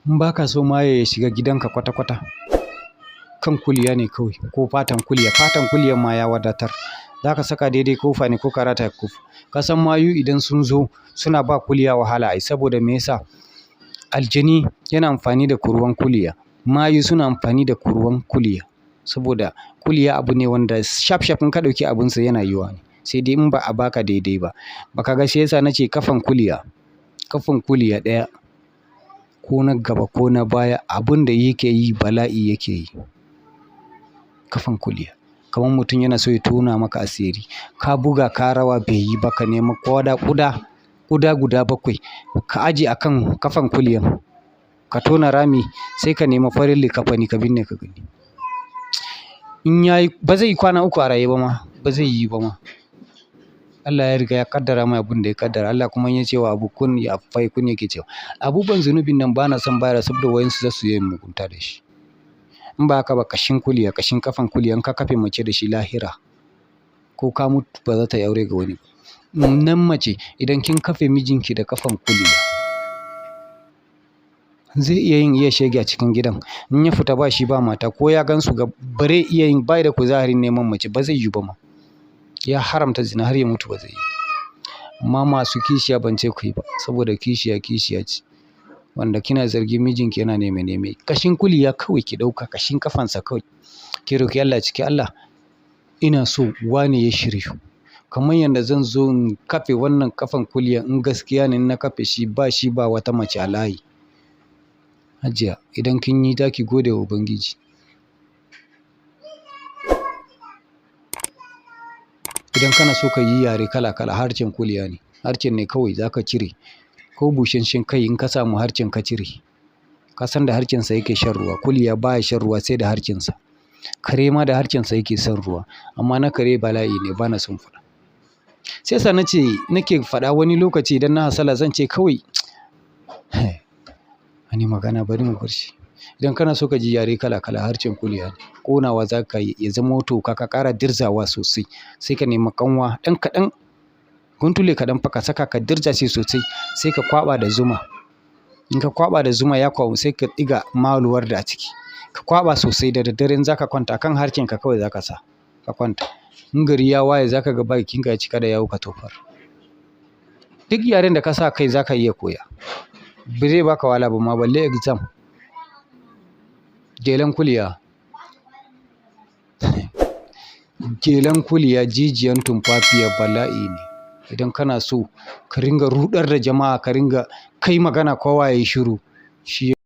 in ba ka so maye ya shiga gidanka kwata-kwata, kan kuliya ne kawai ko fatan kuliya. Fatan kuliyan ma ya wadatar. Za ka saka daidai kofa ne ko ka rataya kofa. Ka san mayu idan sun zo suna ba kuliya wahala ai, saboda me yasa? Aljani yana amfani da kurwan kuliya. Mayu suna amfani da kurwan kuliya. Saboda kuliya abu ne wanda shaf in ka ɗauki abunsa yana yiwuwa ne. Sai dai in ba a baka daidai ba. Baka ga shi yasa na ce kafan kuliya ɗaya ko na gaba ko na baya, abun da yake yi bala'i yake yi. Kafan kuliya. Kamar mutum yana so ya tona maka asiri. Ka buga ka rawa bai yi ba, ka nema ƙuda guda 7 ka ajiye a kan kafan kuliyan. Ka tona rami sai ka nema farin likafani ka binne ka gani. In yayi ba zai yi kwana 3 a raye ba ma, ba zai yi ba ma. Allah ya riga ya kaddara mai abin da ya kaddara. Allah kuma ya ce wa abu kun ya fai kun yake cewa. Abubuwan zunubin nan ba na son bayar saboda wayansu za su yi mugunta da shi. In ba haka ba kashin kuliya, kashin kafan kuliya in ka kafe mace da shi lahira ko ka mutu ba za ta yi aure ga wani ba. Nan mace idan kin kafe mijinki da kafan kuliya zai iya shege a cikin gidan. In ya fita ba shi ba mata ko ya gansu bare iya yin bai da kuzarin neman mace, ba zai yi ba ma. Ya haramta zina har ya mutu ba zai yi. Amma masu kishiya ban ce ku yi ba, saboda kishiya ce. Wanda kina zargin mijinki yana neme. Kashin kuliya kawai ki ɗauka, kashin kafansa kawai. Ki roki Allah ciki, Allah ina so wane ya shiryu. Kamar yadda zan zo in kafe wannan kafan kuliya in gaskiya ne na kafe shi ba wata mace a layi. Hajiya idan kin yi za ki gode wa Ubangiji. Idan kana so ka yi yare kala-kala, harcen kuliya ne. Harcen ne kawai za ka cire. Ko busasshen kai in ka samu harcen ka cire. Ka san da harcensa yake shan ruwa. Kuliya baya shan ruwa sai da harcensa. Kare ma da harcensa yake son ruwa. Amma na kare bala'i ne, ba na son faɗa. Sai sa nake faɗa wani lokaci idan na hasala zan ce kawai wani magana bari mu bar shi. Idan kana so ka ji yare kala-kala, harcen kuliya ne. Ƙonawa za ka yi ya zama toka ka ƙara dirzawa sosai. Sai ka nema kanwa ɗan kaɗan, guntule kaɗan fa ka saka ka dirza shi sosai. Sai ka kwaɓa da zuma. In ka kwaɓa da zuma ya kwaɓu sai ka ɗiga maluwar da a ciki. Ka kwaɓa sosai da daddare in za ka kwanta kan harcenka kawai za ka sa ka kwanta. In gari ya waye za ka ga bakinka ya cika da yawu ka tofar. Duk yaren da ka sa kai za ka iya koya. Ba zai baka wahala ba ma balle exam. Gelan kuliya. Gelan kuliya jijiyan tumfafiya bala'i ne. Idan kana so ka ringa ruɗar da jama'a, ka ringa kai magana kowa ya yi shiru. Shi